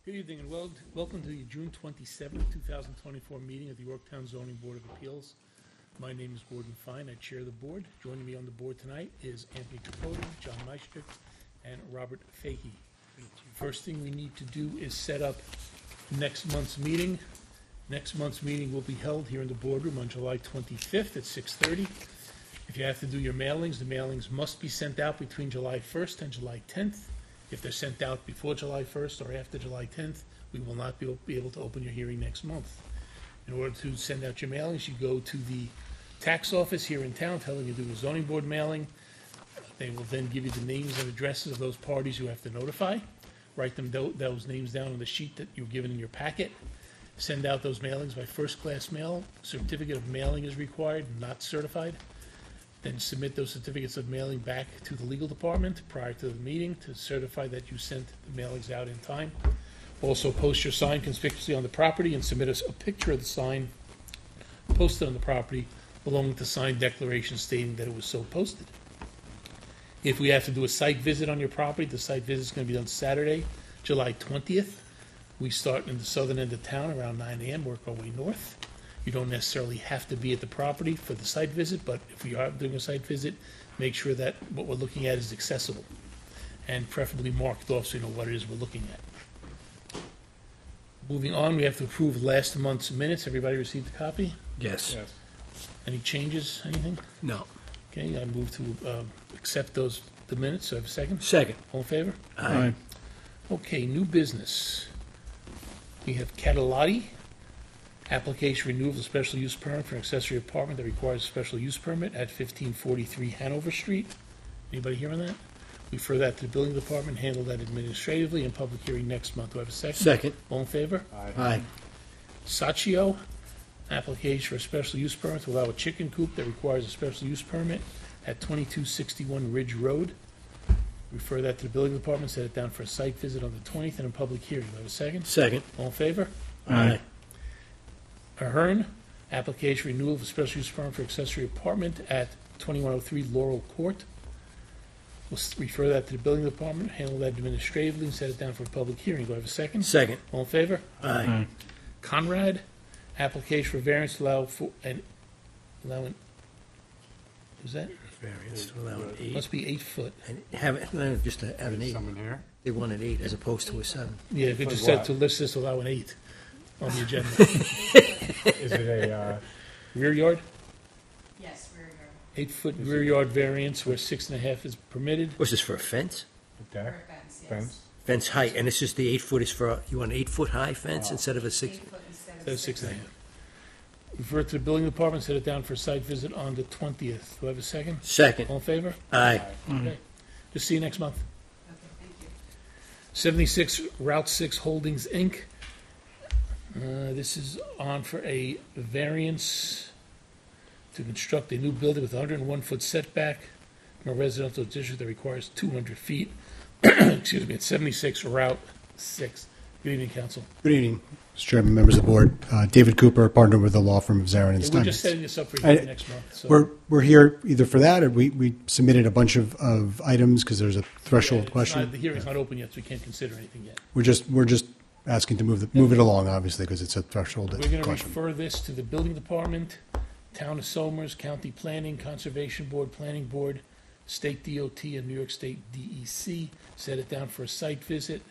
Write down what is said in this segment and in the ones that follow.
Good evening and welcome to the June 27th, 2024 meeting of the Yorktown Zoning Board of Appeals. My name is Gordon Fine. I chair the board. Joining me on the board tonight is Anthony Tripodi, John Meistrick, and Robert Fahey. First thing we need to do is set up next month's meeting. Next month's meeting will be held here in the boardroom on July 25th at 6:30. If you have to do your mailings, the mailings must be sent out between July 1st and July 10th. If they're sent out before July 1st or after July 10th, we will not be able to open your hearing next month. In order to send out your mailings, you go to the tax office here in town, telling you to do a zoning board mailing. They will then give you the names and addresses of those parties you have to notify. Write those names down on the sheet that you're given in your packet. Send out those mailings by first-class mail. Certificate of mailing is required, not certified. Then submit those certificates of mailing back to the legal department prior to the meeting to certify that you sent the mailings out in time. Also post your sign conspicuously on the property and submit us a picture of the sign posted on the property along with the signed declaration stating that it was so posted. If we have to do a site visit on your property, the site visit is going to be on Saturday, July 20th. We start in the southern end of town around 9 a.m., work our way north. You don't necessarily have to be at the property for the site visit, but if we are doing a site visit, make sure that what we're looking at is accessible and preferably marked off so you know what it is we're looking at. Moving on, we have to approve last month's minutes. Everybody received a copy? Yes. Any changes, anything? No. Okay, I move to accept the minutes. So I have a second? Second. All in favor? Aye. Okay, new business. We have Catalati. Application renewal of a special use permit for an accessory apartment that requires a special use permit at 1543 Hanover Street. Anybody here on that? We refer that to the building department, handle that administratively, and public hearing next month. Do I have a second? Second. All in favor? Aye. Saccio, application for a special use permit to allow a chicken coop that requires a special use permit at 2261 Ridge Road. Refer that to the building department, set it down for a site visit on the 20th and a public hearing. Do I have a second? Second. All in favor? Aye. Ahern, application renewal of a special use permit for accessory apartment at 2103 Laurel Court. We'll refer that to the building department, handle that administratively, and set it down for a public hearing. Do I have a second? Second. All in favor? Aye. Conrad, application for variance to allow is that? Variance to allow an 8. Must be 8 foot. And have it, no, just to have an 8. Someone here? They want an 8 as opposed to a 7. Yeah, if it just For said what? to list this, allow an 8 on the agenda. Is it a, Rear yard, Yes, rear yard, 8 foot rear yard variance where 6.5 is permitted. What's this, for a fence? deck, or a fence, yes. fence? Fence height, and it's just the 8 foot is for, you want an 8 foot high fence instead of a 6? 8 foot instead That's of 6.5. Refer it to the building department, set it down for a site visit on the 20th. Do I have a second? Second. All in favor? Aye. Okay. Just see you next month. Okay, thank you. 76 Route 6 Holdings, Inc. This is on for a variance to construct a new building with a 101-foot setback from a residential district that requires 200 feet. Excuse me, it's 76 Route 6. Good evening, council. Good evening, Mr. Chairman, members of the board. David Cooper, partner with the law firm of Zarin and We're Stein. just setting this up for you next month. So We're here either for that, or we submitted a bunch of items because there's a threshold the question. hearing's not open yet, so we can't consider anything yet. We're just asking to move it along, obviously, because it's a threshold We're going to question. refer this to the building department, Town of Somers, County Planning, Conservation Board, Planning Board, State DOT, and New York State DEC. Set it down for a site visit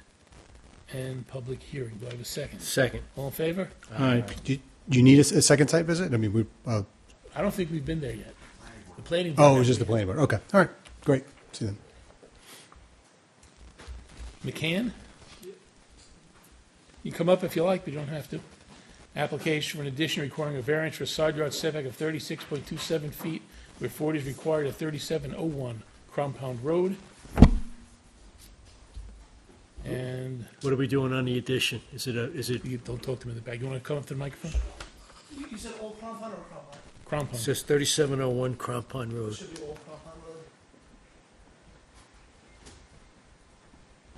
and public hearing. Do I have a second? Second. All in favor? Do you need a second site visit? I mean, I don't think we've been there yet. The planning. oh, board it was just the planning board. Okay, all right, great. See you then. McCann? You can come up if you like, but you don't have to. Application for an addition requiring a variance for a side yard setback of 36.27 feet, where 40 is required at 3701 Compound Road. And What are we doing on the addition? Is it you don't talk to me in the back. You want to come up to the microphone? You said Old Crampon or Crampon? it Compound. says 3701 Crampon Road. Should be Old Crampon Road.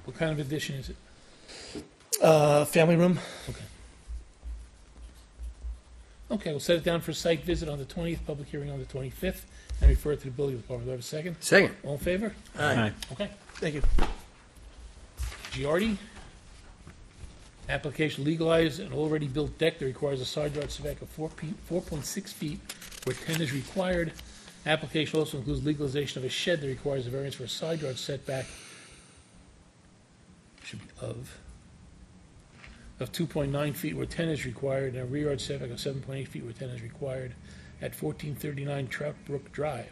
What kind of addition is it? Family room. Okay, we'll set it down for a site visit on the 20th, public hearing on the 25th, and refer it to the building department. Do I have a second? Second. All in favor? Aye. Okay. Thank you. Giardi? Application legalize an already built deck that requires a side yard setback of 4.6 feet where 10 is required. Application also includes legalization of a shed that requires a variance for a side yard setback should be of 2.9 feet where 10 is required, and a rear yard setback of 7.8 feet where 10 is required at 1439 Trout Brook Drive.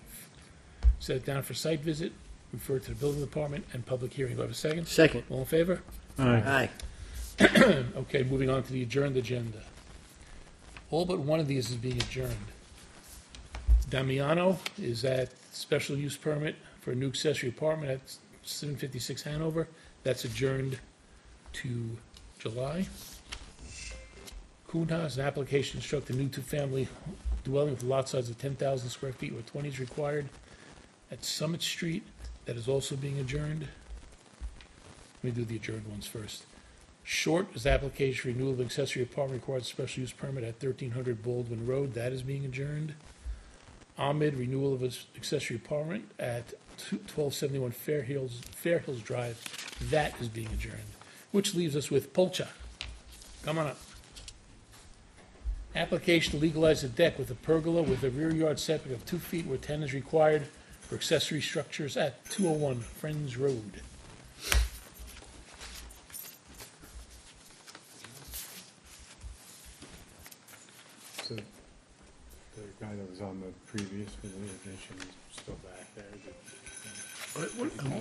Set it down for site visit, refer to the building department, and public hearing. Do I have a second? Second. All in favor? Aye. Okay, moving on to the adjourned agenda. All but one of these is being adjourned. Damiano is that special use permit for a new accessory apartment at 756 Hanover. That's adjourned to July. Kunha is an application to construct a new two-family dwelling with a lot size of 10,000 square feet where 20 is required at Summit Street. That is also being adjourned. Let me do the adjourned ones first. Short is application renewal of accessory apartment requires a special use permit at 1300 Baldwin Road. That is being adjourned. Ahmed, renewal of his accessory apartment at 1271 Fair Hills Drive. That is being adjourned. Which leaves us with Polcha. Come on up. Application to legalize a deck with a pergola with a rear yard setback of 2 feet where 10 is required for accessory structures at 201 Friends Road. So the guy that was on the previous presentation is still back there.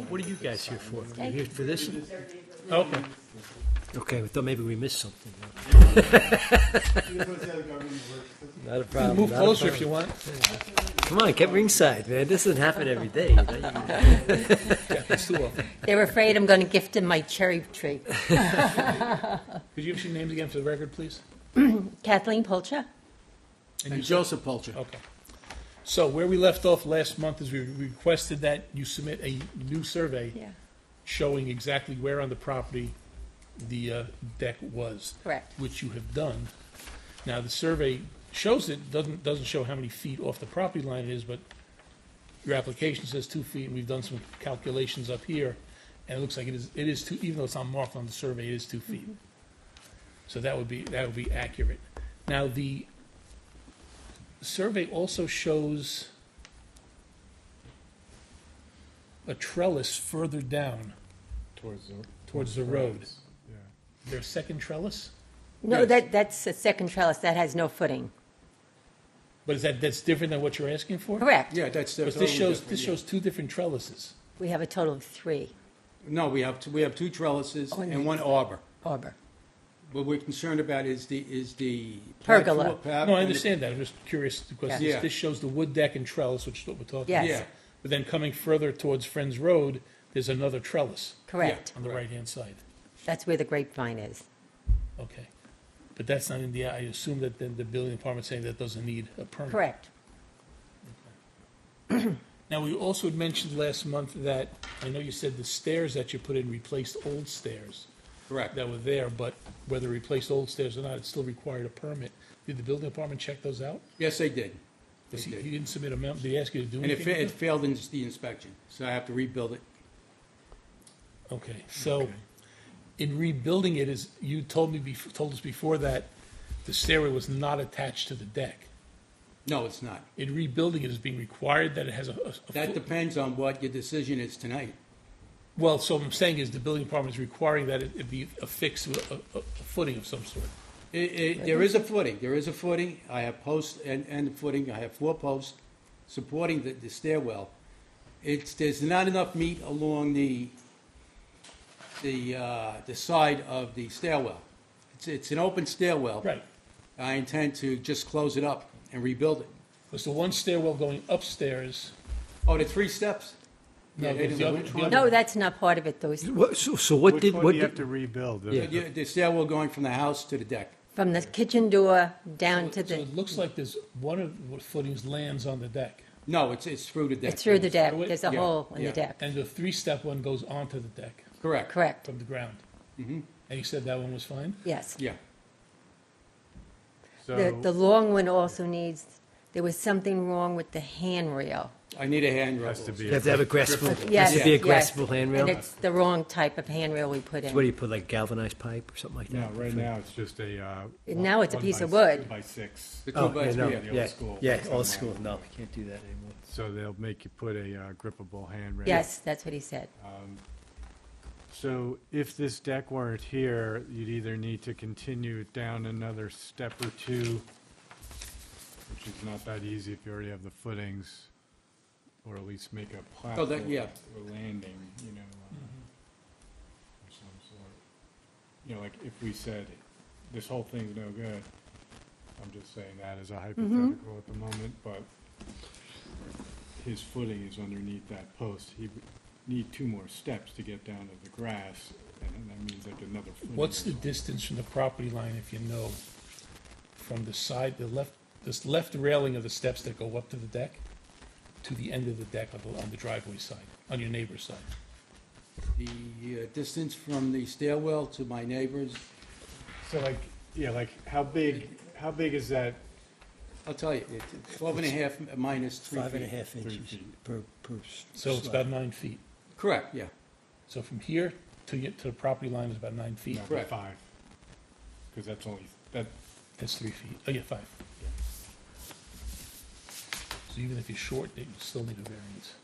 What are you guys here for? You here for this? Okay. Okay, we thought maybe we missed something. Not a You problem. can move not a closer if you problem. want. Come on, get ringside, man. This doesn't happen every day. You know? It's too often. They're afraid I'm going to gift them my cherry tree. Could you give us your names again for the record, please? Kathleen Polcha? And Joseph Polcher. Okay. So where we left off last month is we requested that you submit a new survey Yeah, showing exactly where on the property the deck was. correct. Which you have done. Now, the survey shows it, doesn't show how many feet off the property line it is, but your application says 2 feet, and we've done some calculations up here, and it looks like it is 2, even though it's not marked on the survey, it is 2 feet. So that would be accurate. Now, the survey also shows a trellis further down towards the road. Yeah. Is there a second trellis? No, Yes. that's a second trellis. That has no footing. But that's different than what you're asking for? Correct. Yeah, that's But totally this shows, different, this yeah. shows 2 different trellises. We have a total of 3. No, we have two trellises Oh, and one arbor. Arbor. What we're concerned about is the Pergola. platform- No, I understand that, I'm just curious, because Yeah. this shows the wood deck and trellis, which is what we're talking Yes. about. Yeah. But then coming further towards Friends Road, there's another trellis Correct. on the Correct. right-hand side. That's where the grapevine is. Okay. But that's not in the, I assume that then the building department's saying that doesn't need a permit. Correct. Now, we also had mentioned last month that, I know you said the stairs that you put in replaced old stairs Correct. that were there, but whether replaced old stairs or not, it still required a permit. Did the building department check those out? Yes, they did. They He did. didn't submit a memo, did he ask you to do And anything? it failed in the inspection, so I have to rebuild it. Okay, so in rebuilding it, is, you told us before that the stairway was not attached to the deck. No, it's not. In rebuilding it, is being required that it has a That foot- depends on what your decision is tonight. Well, so what I'm saying is the building department is requiring that it be affixed with a footing of some sort. There is a footing. There is a footing. I have posts and the footing. I have 4 posts supporting the stairwell. There's not enough meat along the side of the stairwell. It's an open stairwell. Right. I intend to just close it up and rebuild it. Because the one stairwell going upstairs, Oh, the 3 steps? no, Yeah, the other, which the one? other- No, that's not part of it, those, So what Which did, one what do you have did, to rebuild? Yeah. The stairwell going from the house to the deck. from the kitchen door down to so the, it looks like there's one of the footings lands on the deck, No, it's through the deck. it's through the deck. Stairway? There's a Yeah, hole in yeah. the deck. and the 3-step one goes onto the deck Correct. Correct. from the ground. And you said that one was fine? Yes. Yeah. The long one also needs there was something wrong with the handrail. I need a handrail. Has to be. You have to have a graspable, Yes, has to be a yes. graspable handrail? And it's the wrong type of handrail we put So what do in. you put, like galvanized pipe or something like that? No, right now it's just a. Now it's a 1 piece by of wood. 2 by 6. The Oh, 2 by yeah, no, 3. the yeah, old school. yeah, That's old not school, mine. no, can't do that anymore. So they'll make you put a grippable handrail. Yes, that's what he said. So if this deck weren't here, you'd either need to continue it down another step or two, which is not that easy if you already have the footings, or at least make a Oh, platform that- yeah. or landing, you know, or some sort. You know, like if we said, this whole thing's no good, I'm just saying that as a hypothetical at the moment, but his footing is underneath that post. He would need 2 more steps to get down to the grass, and that means like another footing. What's the or so. distance from the property line, if you know, from the side, this left railing of the steps that go up to the deck, to the end of the deck on the driveway side, on your neighbor's side? The distance from the stairwell to my neighbors, So like, yeah, like how big is that? I'll tell you, it's 12 and a half minus 3 feet. 5.5 3 inches feet. per So it's slab. about 9 feet. Correct, yeah. So from here to the property line is about 9 feet. No, Correct. 5. Because that's only, that, That's 3 feet. Oh, yeah, 5. So even if you're short, you still need a variance.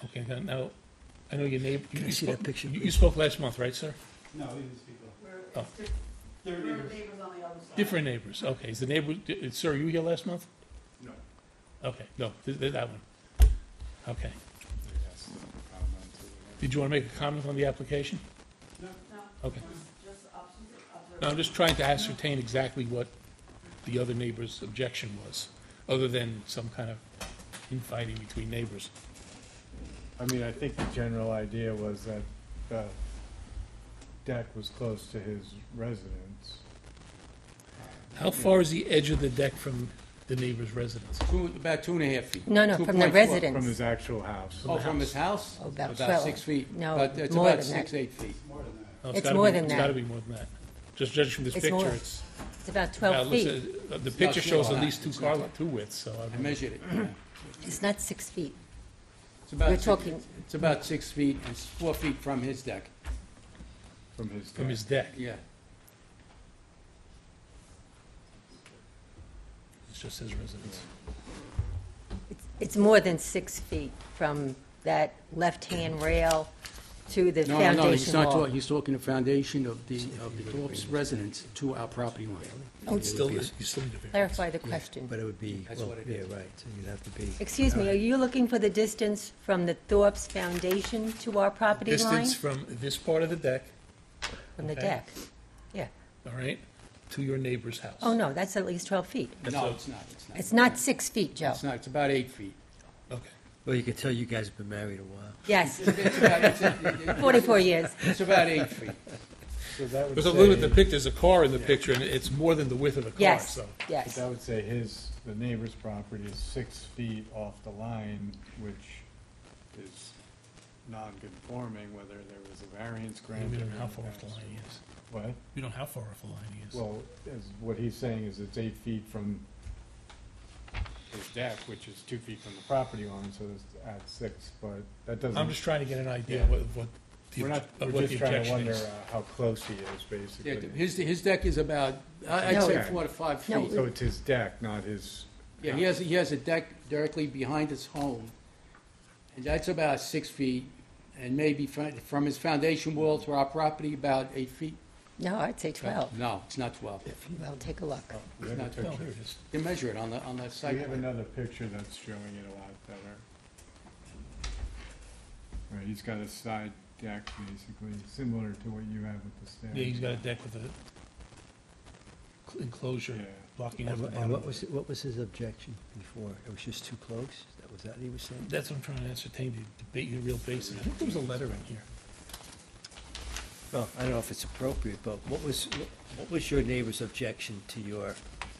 Okay, now, I know your neighbor. Can I see that picture, You please? spoke last month, right, sir? no, he didn't speak up. Oh. We're neighbors on the other side. Different neighbors. Okay, is the neighbor, sir, you were here last month? No. Okay, no, that one. Okay. Yes, comment to it. Did you want to make a comment on the application? No, Okay. just options. No, I'm just trying to ascertain exactly what the other neighbor's objection was, other than some kind of infighting between neighbors. I mean, I think the general idea was that the deck was close to his residence. How far is the edge of the deck from the neighbor's residence? About 2.5 feet. No, no, from the 2.4. residence. From his actual house. Oh, from his house? Oh, about 12. 6 feet. No, But it's more about than that. 6, 8 feet. Oh, It's gotta more be- than It's that. got to be more than that. Just judging from this It's picture, more. it's. It's about well, 12 looks feet. at- The picture shows at smaller. least two widths, so I I don't know. measured it. yeah. It's not 6 feet. It's about We're six- talking- It's about 6 feet, it's 4 feet from his deck. From his deck. From his deck. Yeah. It's just his residence. It's more than 6 feet from that left-hand rail to the No, no, he's foundation not wall. talking, he's talking the foundation of the Thorpe's residence to our property line. You still need a variance. Clarify the question. But it would be, That's well, what it yeah, is. right, so you'd have to be. Excuse me, are you looking for the distance from the Thorpe's foundation to our property line? Distance from this part of the deck, From the okay. deck? Yeah. all right, to your neighbor's house. Oh, no, that's at least 12 feet. No, it's not, it's not. It's not 6 feet, Joe. It's not, it's about 8 feet. Okay. Well, you can tell you guys have been married a while. Yes, It's about, it's 44 years. it's about 8 feet. So that would Because I look at the say, picture, there's a car in the picture, and it's more than the width of the car, Yes, so. yes. that would say the neighbor's property is 6 feet off the line, which is non-conforming, whether there was a variance We granted. don't know how in far off the past. line he is. What? We don't know how far off the line he is. Well, as what he's saying is it's 8 feet from his deck, which is 2 feet from the property line, so it's at 6, but that doesn't. I'm just trying to get an idea Yeah. what the, We're not, of we're what the just trying to objection wonder is. how close he is, Yeah, basically. his deck is about, I'd No. say 4 to 5 No. feet. So it's his deck, not his. Yeah, he has a deck directly behind his home, and that's about 6 feet, and maybe from his foundation wall to our property, about 8 feet. No, I'd say 12. No, it's not 12. Well, take a look. We have a not Oh, picture. here it is. You measure it on the site We have plan. another picture that's showing it a lot better. Right, he's got a side deck, basically, similar to what you have with the stairs. Yeah, he's got a deck with a enclosure Yeah. blocking off And the and bottom. what was his objection before? It was just too close? Was that what he was saying? That's what I'm trying to ascertain, the real basis. I think there was a letter in here. Well, I don't know if it's appropriate, but what was your neighbor's objection to your,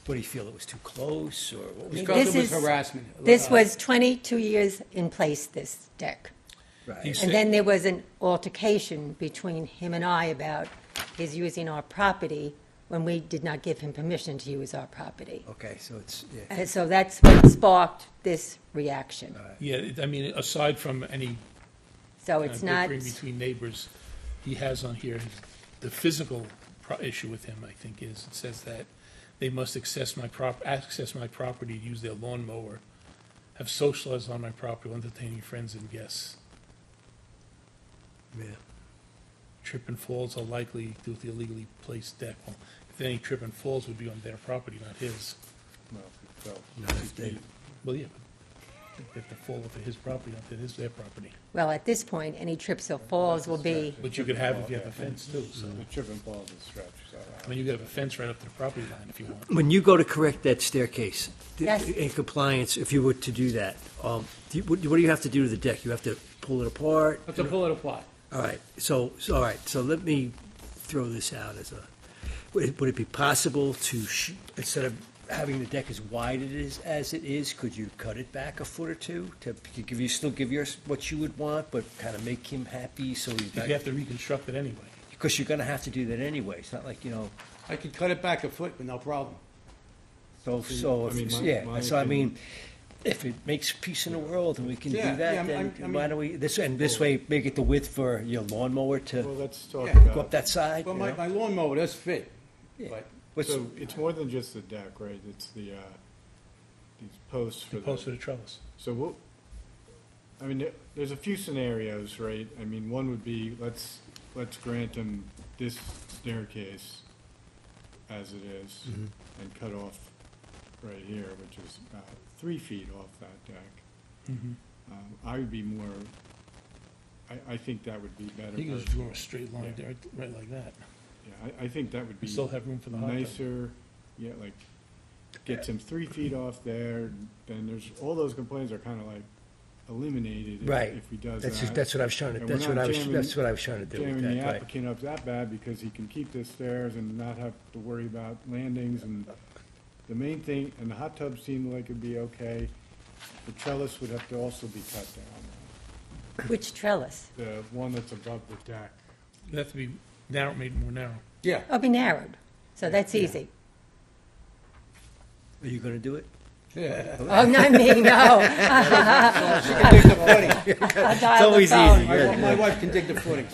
what do you feel, it was too close, or what was? Because it This was is- harassment. This was 22 years in place, this deck. Right. He's- And then there was an altercation between him and I about his using our property when we did not give him permission to use our property. Okay, so it's, yeah. And so that's what sparked this reaction. Yeah, I mean, aside from any So kind it's of not, bickering between neighbors, he has on here, the physical issue with him, I think, is, it says that they must access my property to use their lawnmower, have socialized on my property, while entertaining friends and guests. Yeah. Trip and falls are likely due to the illegally placed deck. Well, if any trip and falls would be on their property, not his. Well, so, Not if they- Well, yeah, but if they fall off of his property, not that is their property. well, at this point, any trips or falls will be, But you could have if you have a fence too, so. the trip and falls is stretch, so. I mean, you could have a fence right up to the property line if you want. When you go to correct that staircase, Yes. in compliance, if you were to do that, what do you have to do to the deck? You have to pull it apart? Let's pull it apart. All right, so let me throw this out as a, would it be possible to, instead of having the deck as wide as it is, could you cut it back a foot or two to still give yours what you would want, but kind of make him happy so he's You have to reconstruct it anyway. because you're going to have to do that anyway. It's not like, I could cut it back a foot with no problem. so, I mean, my so I mean, opinion- if it makes peace in the world and we can do Yeah, that, yeah, then I mean- why don't we, this way, make it the width for your lawnmower Well, to let's talk Yeah. go about, up that side? Well, you my, know? my lawnmower does fit, Yeah. but What's- so it's more than just the deck, right? It's the, these posts for The post to the trellis. So what, I mean, there's a few scenarios, right? I mean, one would be, let's grant them this staircase as it is Mhm. and cut off right here, which is about 3 feet off that deck. Mm-hmm. I would be more, I think that would be better. You can just personally. draw a straight line Yeah. there, right like that. Yeah, I think that would You be still have room for the hot tub. nicer, yeah, like, gets him 3 feet off there, then there's, all those complaints are kind of like eliminated Right. if he does That's that. what I was trying to, And we're that's what not I was, jamming- that's what I was trying to do with Jamming the that, right? applicant up that bad because he can keep the stairs and not have to worry about landings and the main thing, and the hot tub seemed like it'd be okay. The trellis would have to also be cut down, which trellis? the one that's above the deck. It'd have to be narrow, made more narrow. yeah. Oh, be narrowed, so that's easy. Are you gonna do it? Oh, not me, no. She can dig the footing. I'll dial the always phone. easy. My wife can dig the footing.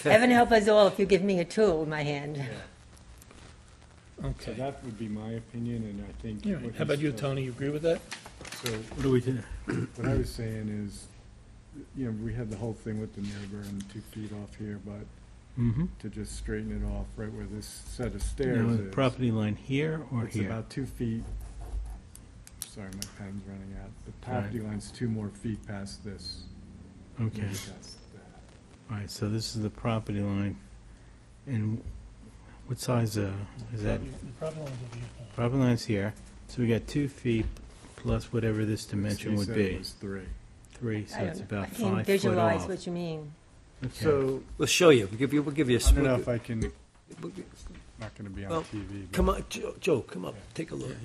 Heaven help us all if you give me a tool in my hand. So Okay. that would be my opinion, and I think. All right. what How about he's- you, Tony? You agree with that? So What do we do? what I was saying is, you know, we had the whole thing with the neighbor and 2 feet off here, but Mm-hmm. to just straighten it off right where this set of stairs Now, is. property line here or It's here? about 2 feet. Sorry, my pen's running out. The property line's 2 more feet past this. Okay, Maybe that's that. all right, so this is the property line. And what size, is that, The problem is over here. property line's here, so we got 2 feet plus whatever this dimension He would said be. it was 3. 3, so I it's don't know. about I 5 can't foot visualize off. what you mean. Okay. So, We'll show you, we'll give you a. I don't know if I can, not gonna be Well, on TV. but- Come on, Joe, come up, take a look.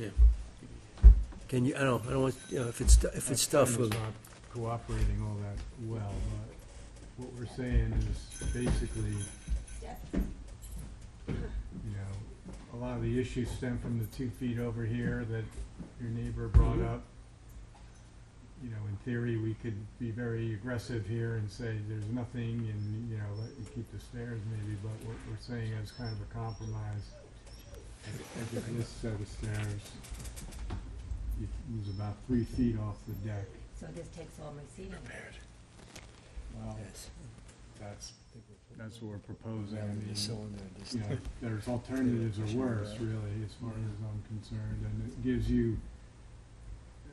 Can you, I don't want, if it's That stuff pen with, is not cooperating all that well, but what we're saying is basically, you know, a lot of the issues stem from the 2 feet over here that your neighbor brought up. You know, in theory, we could be very aggressive here and say there's nothing and, you know, let you keep the stairs maybe, but what we're saying is kind of a compromise. Look at this set of stairs. It was about 3 feet off the deck. So this takes all my seating. Well, yes. that's what we're proposing. I Around mean, this cylinder, this you know, thing. there's alternatives or worse, really, as far as I'm concerned, and it gives you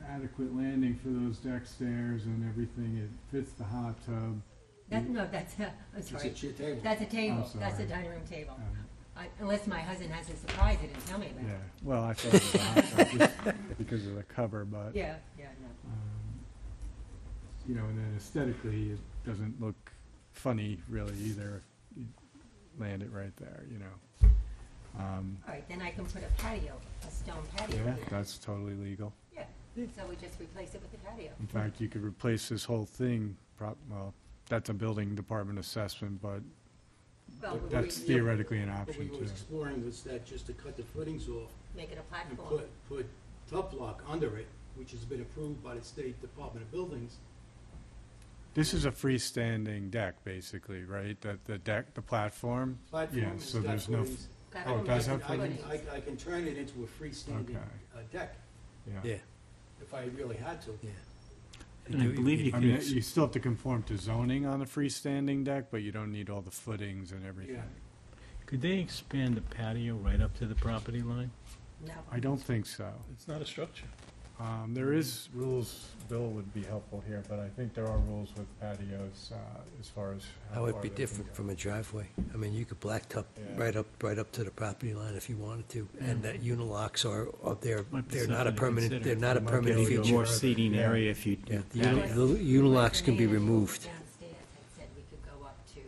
adequate landing for those deck stairs and everything. It fits the hot tub. No, that's, I'm It's sorry. a chair table. That's a table, I'm that's a sorry. dining room table. Um, Unless my husband has a surprise he didn't tell me Yeah, about. well, I thought it was a hot tub just because of the cover, but, Yeah, no. you know, and then aesthetically, it doesn't look funny really either. You land it right there, you know. All right, then I can put a patio, a stone patio Yeah, here. that's totally legal. Yeah, so we just replace it with the patio. In fact, you could replace this whole thing, well, that's a building department assessment, but Well, we That's would theoretically an What we option were too. exploring was that just to cut the footings off make it a and platform. put top block under it, which has been approved by the State Department of Buildings. This is a freestanding deck, basically, right? The deck, the platform? Platform Yeah, has so got there's no, footings. oh, it does have I can- footings? I can turn it into a freestanding Okay. deck Yeah. Yeah. if I really had to. Yeah. And I believe you I mean, could, you still have to conform to zoning on the freestanding deck, but you don't need all the footings and everything. Yeah. could they expand the patio right up to the property line? No. I don't think so. It's not a structure. There is rules, Bill would be helpful here, but I think there are rules with patios, as far as how How far it'd be they can different go. from a driveway. I mean, you could blacktop Yeah. right up to the property line if you wanted to. And that unilocks are, Might be they're not a something to permanent, consider. they're not a You might be permanent able to go feature. More seating Yeah. area if you Yeah, do the patio. unilocks can be The manager removed. Downstairs had said we could go up to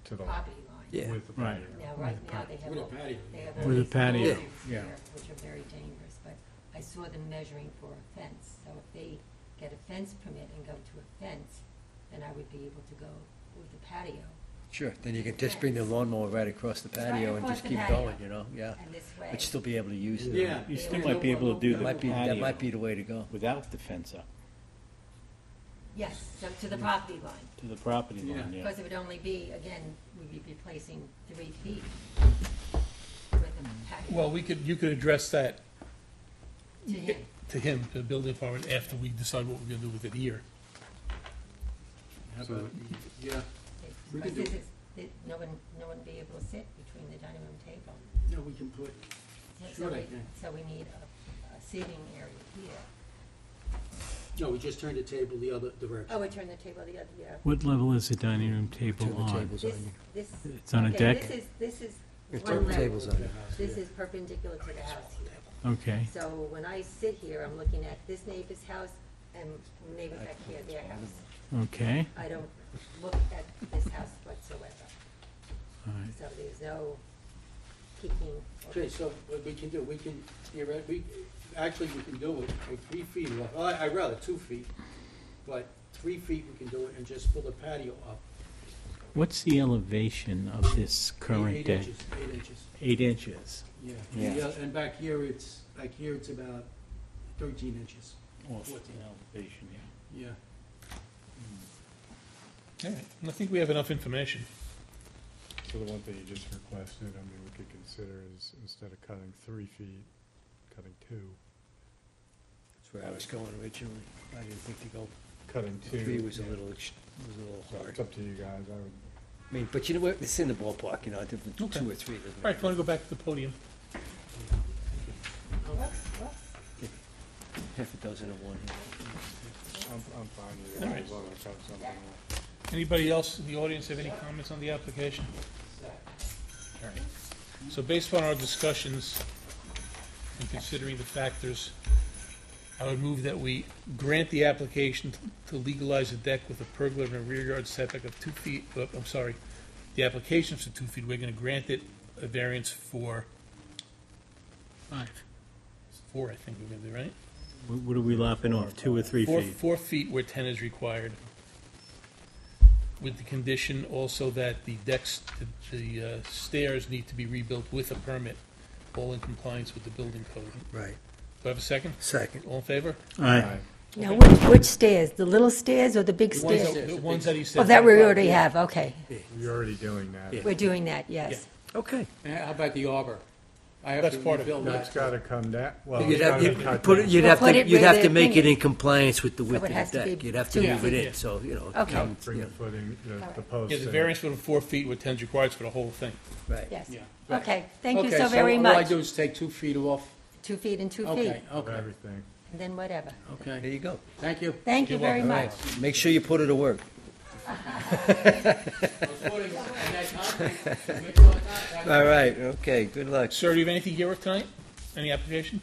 To the, property line. Yeah. with the Right. patio. Now, right now, they have, With a all- patio. they have With all a these patio, poles yeah. here, which are very dangerous, but I saw them measuring for a fence. So if they get a fence permit and go to a fence, then I would be able to go with the patio. Sure, then you can just bring the lawnmower right across the patio and across just the keep patio. going, you know, yeah. And this way. But still be able to use it. Yeah. You still Yeah. might be able to do That the might be, that might be patio the way to go. without the fence up Yes, so to the property line. to the property Yeah. line, yeah. Because it would only be, again, we'd be replacing 3 feet with the patio Well, you could address that to him. to him, to the building department, after we decide what we're gonna do with it here. How So- about, yeah, We Because can this do- is, no one be able to sit between the dining room table. yeah, we can put, Sure they can. So we need a seating area here. no, we just turned the table the other direction. Oh, we turn the table the other, yeah. What level is the dining room table Turn the on? tables on This, you. this. It's on a okay, deck? This is You one turn the level. tables on you. This is perpendicular to the house here. Okay, So when I sit here, I'm looking at this neighbor's house and neighbor back here, their house. okay, I don't look at this house whatsoever. all right. So there's no peeking. or- Okay, so what we can do, we can, actually, we can do it at 3 feet, I'd rather 2 feet, but 3 feet we can do it and just pull the patio up. What's the elevation of this current Eight deck? inches, 8 inches, 8 inches. yeah. Yeah. And back here, it's about 13 inches, Off 14. elevation, yeah. yeah. All right, I think we have enough information. So the one thing you just requested, I mean, we could consider is instead of cutting 3 feet, cutting 2. That's where I was going originally. I didn't think to go, Cutting 2. 3 was a little So hard. it's up to you guys. I would, I mean, but you know what, it's in the ballpark, you know, different Okay. 2 or 3 doesn't All right, if you matter. wanna go back to the podium. Half a dozen of one. I'm fine with All it, right. as long as I cut something off. Anybody else in the audience have any comments on the application? All right. So based on our discussions and considering the factors, I would move that we grant the application to legalize a deck with a pergola and a rear yard setback of 2 feet, I'm sorry, the application's for 2 feet, we're gonna grant it a variance for 5. 4, I think we're gonna do, right? What are we lopping off, 2 or 3 feet? 4 feet where 10 is required. With the condition also that the decks, the stairs need to be rebuilt with a permit, all in compliance with the building code. Right. Do I have a second? Second. All in favor? Aye. Now, which stairs? The little stairs or the big The ones stairs? that- the ones that he said. Oh, that we already have, okay. You're already doing that. Yeah. We're doing that, yes. Okay. And how about the arbor? I have That's to part of it. rebuild That's that. gotta come down, well, You'd it's have, gotta you'd cut put it, down. you'd We'll have put to, it you'd where have the to make thing it in compliance with the width it of has the to be deck. You'd have to 2 move it feet. in, so, you know. Okay. come, Bring you the know, footing, the Alright. posts. Yeah, the in. variance for the 4 feet where 10 is required is for the whole thing. Right. Yes. Yeah. Okay, thank you Okay, so very all I much. do is take 2 feet off? 2 feet and 2 feet, Okay, Of okay, everything. and then whatever. There okay. you go. Thank you. Thank you You're very All much. right. Make sure you put it to work. All right, okay, good luck. Sir, do you have anything here with tonight? Any application?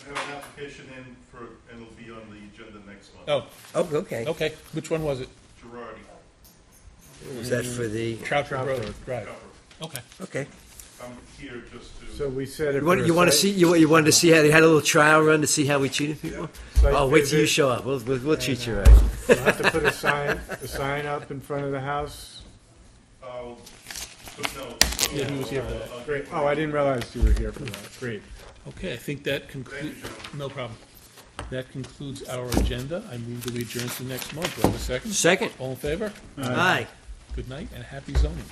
I have an application in for, and it'll be on the agenda next month. Oh, Oh, okay. okay. Which one was it? Girardi, Was that for the, Troutford Road Road. Drive. Copper. Okay. okay. I'm here just to. So we said if. You want to see, you wanted to see how they had a little trial run to see how we treated people? Oh, wait till you show up. We'll treat you right. We'll have to put a sign up in front of the house. Uh, took notes. So, Yeah, he was here for that. I'll- Great. Oh, I didn't realize you were here for that. Great. Okay, I think that Thank concludes, you, gentlemen. no problem. That concludes our agenda. I move that we adjourn to next month. Do I have a second? Second. All in favor? Aye. Good night and happy zoning.